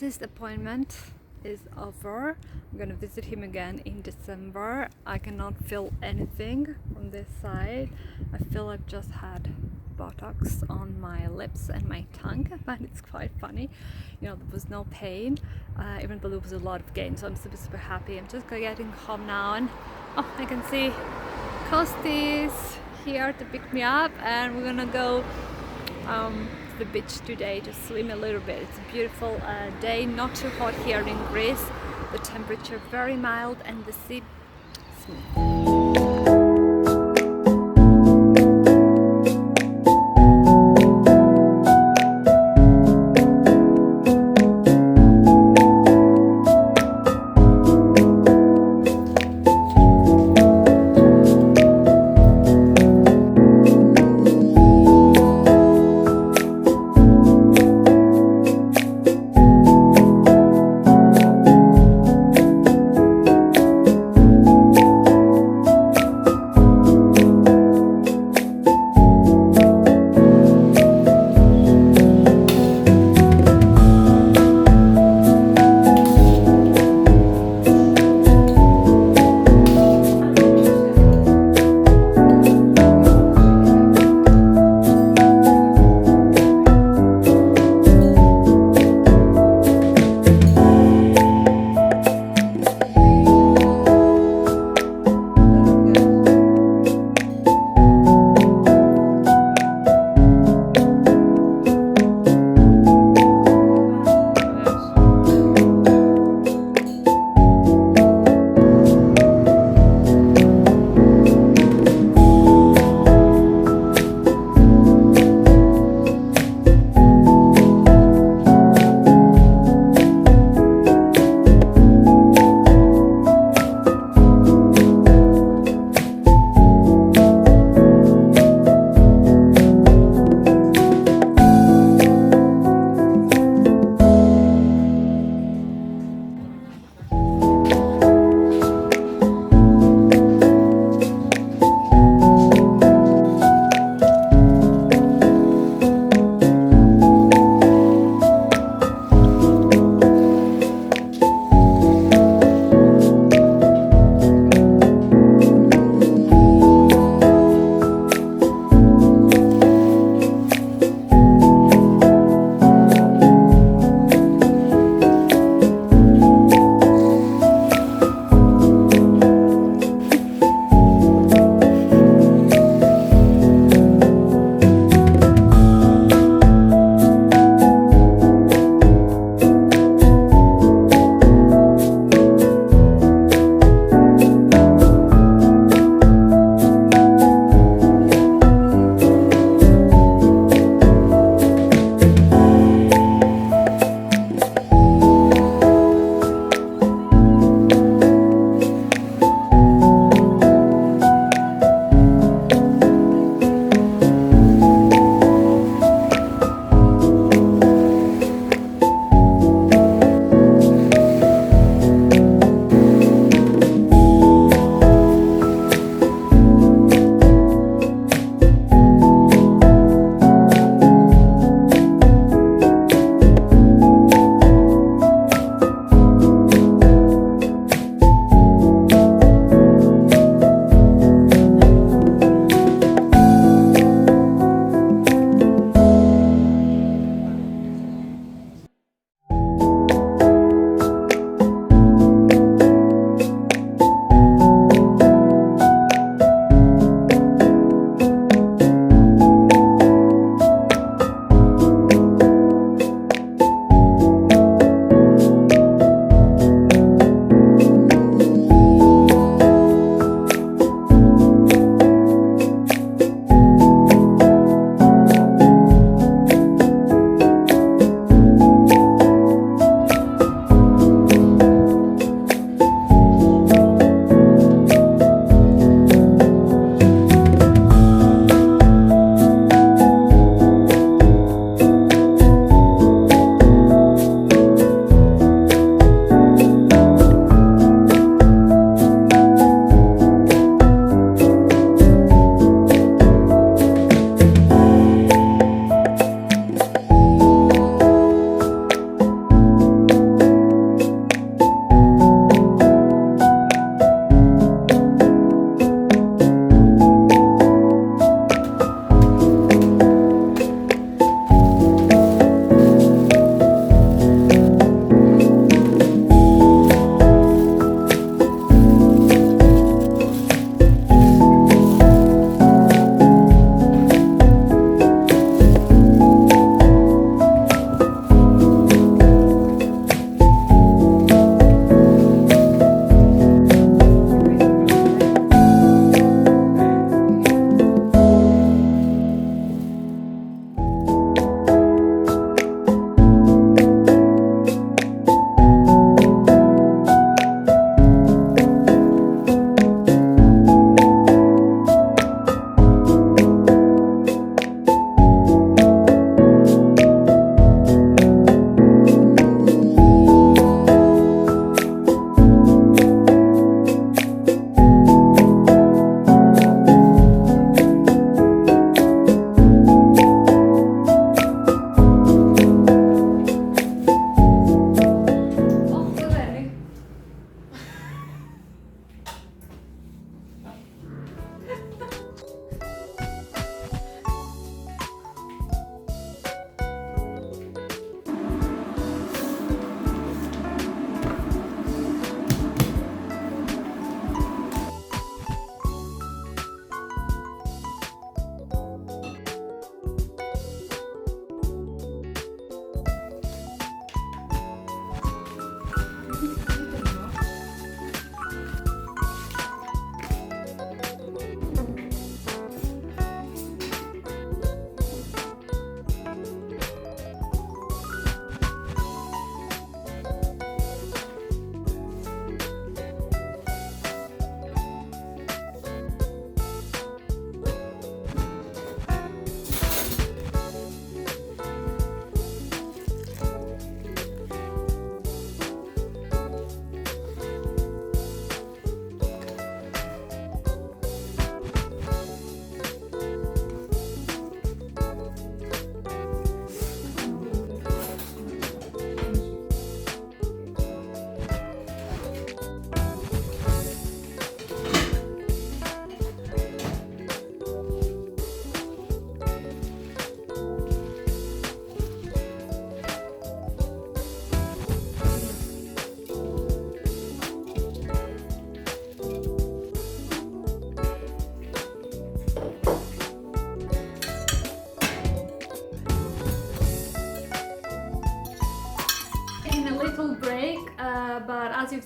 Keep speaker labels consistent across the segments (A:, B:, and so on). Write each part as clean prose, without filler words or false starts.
A: dentist appointment is over. I'm gonna visit him again in December. I cannot feel anything from this side. I feel I've just had Botox on my lips and my tongue, but it's quite funny. You know, there was no pain, even though there was a lot of gain, so I'm super happy. I'm just getting home now, and oh, I can see Kosti's here to pick me up, and we're gonna go to the beach today to swim a little bit. It's a beautiful day, not too hot here in Greece. The temperature very mild and the sea smooth.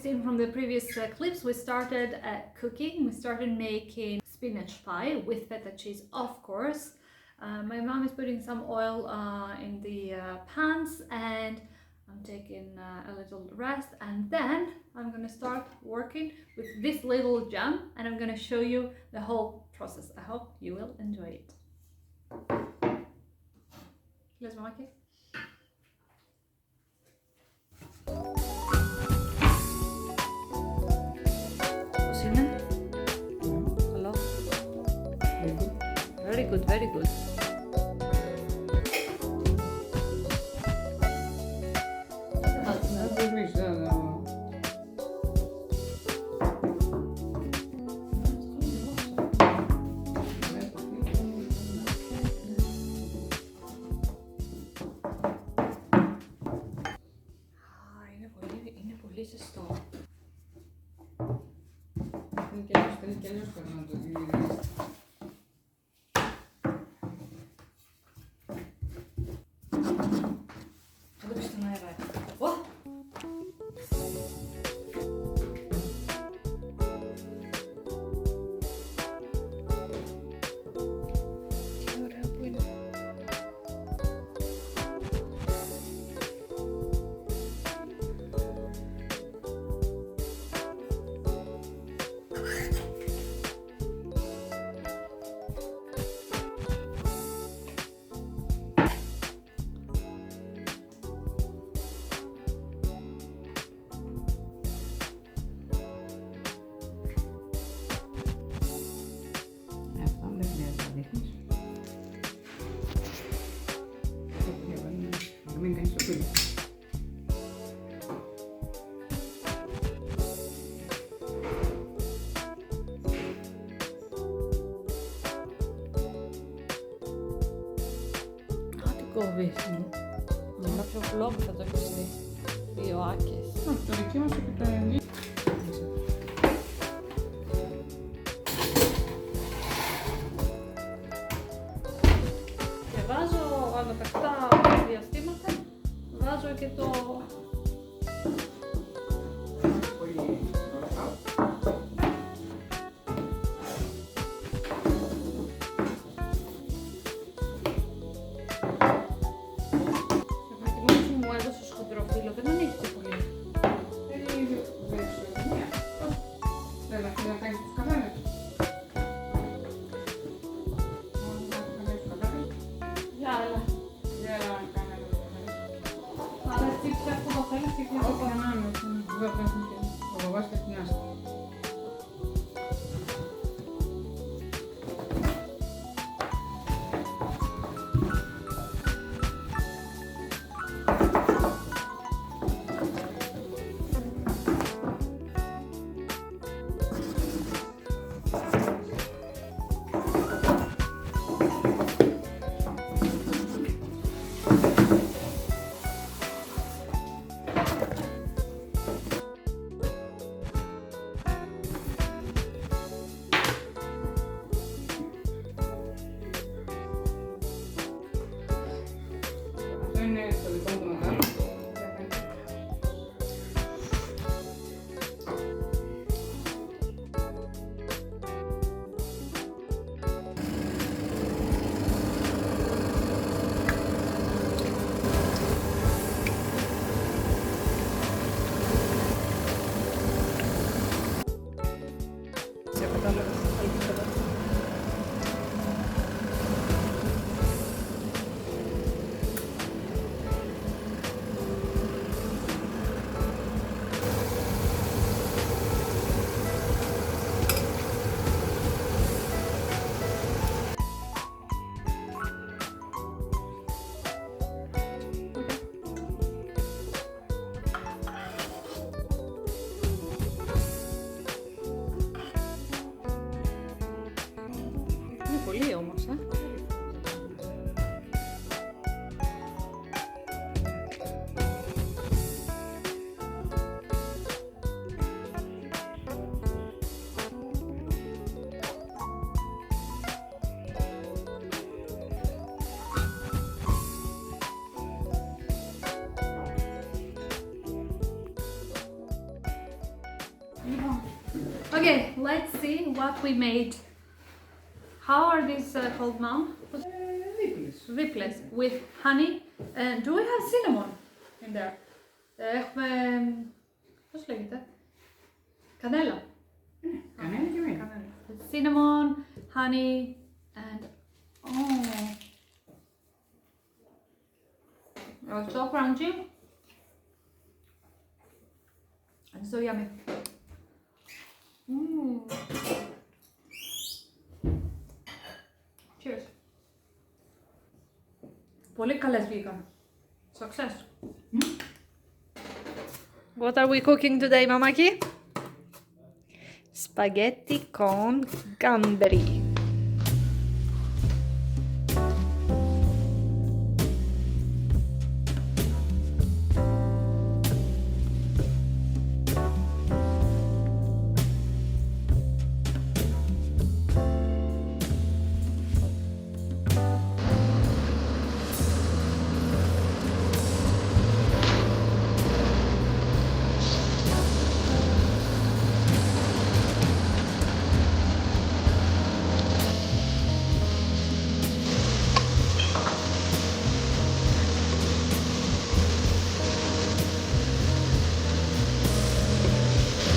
A: seen from the previous clips, we started cooking. We started making spinach pie with feta cheese, of course. My mom is putting some oil in the pans, and I'm taking a little rest, and then I'm gonna start working with this little jam, and I'm gonna show you the whole process. I hope you will enjoy it. Let's make it. Hello. Very good, very good. Είναι πολύ ζεστό.
B: Είναι και αλλιώς περνάνε το δίδυμα.
A: Θα το πεις στον αέρα. Τι ωραία που είναι.
B: Μην κάνεις το πύλο.
A: Τι κόβεις. Με κάποιο vlog θα το έχεις δει. Δύο άκες.
B: Όχι, το δοκίμασα και τα εννοεί.
A: Και βάζω αναπαικτά διαστήματα, βάζω και το...
B: Πολύ ωραία.
A: Μου έδωσες χοντρό φύλλο, δεν ανοίγει πολύ.
B: Δεν θα κάνεις τους καβάλες.
A: Για άλλα. Αλλά τι ψάχνω το θέλεις και τι
B: Όχι, να είναι. Δεν θα πέσουν και ο μπαμπάς και την άστα. Αυτό είναι το δικό μου το μεγάλο.
A: Σε κατάλαβα. Είναι πολύ όμως, Okay, let's see what we made. How are these called, Mom? Ripples with honey. Do we have cinnamon in there? Έχουμε... πώς λέγεται? Κανέλα.
B: Κανένα και εμένα.
A: Cinnamon, honey, and it's so crunchy and so yummy. Cheers. Πολύ καλές βγήκαν. Success. What are we cooking today, Mamaki? Spaghetti con gamberi.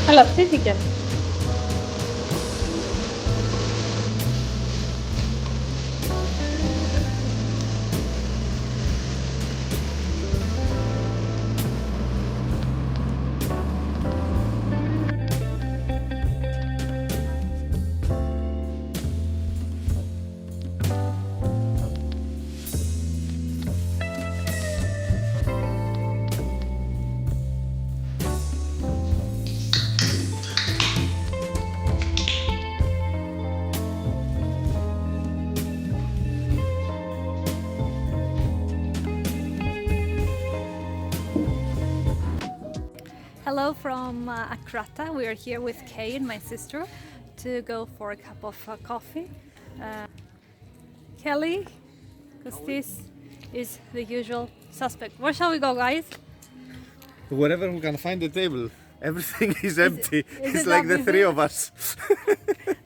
A: Αλλά ψήθηκε. Hello from Akrata. We are here with Kay and my sister to go for a cup of coffee. Kelly, because this is the usual suspect. Where shall we go, guys?
C: Wherever we can find a table. Everything is empty.
A: Is
C: It's
A: it
C: like
A: that
C: the three
A: busy?
C: of us.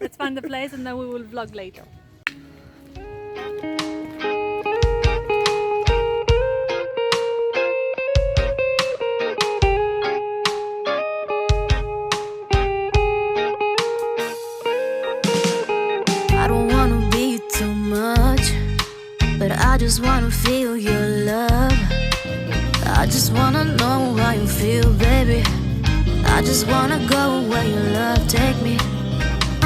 A: Let's find the place and then we will vlog later.
D: I don't wanna be too much, but I just wanna feel your love. I just wanna know how you feel, baby. I just wanna go where your love take me.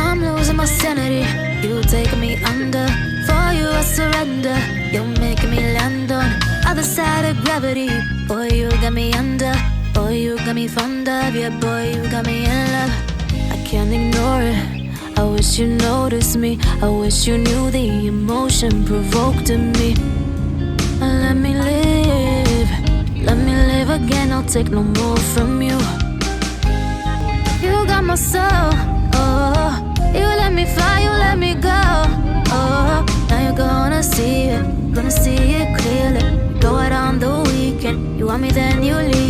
D: I'm losing my sanity, you take me under. For you I surrender, you're making me land on other side of gravity. Boy, you got me under. Boy, you got me fond of. Yeah, boy, you got me in love. I can't ignore it. I wish you noticed me. I wish you knew the emotion provoked in me. Let me live. Let me live again. I'll take no more from you. You got my soul. Oh, you let me fly. You let me go. Oh, now you're gonna see it. Gonna see it clearly. Go out on the weekend. You want me, then you leave.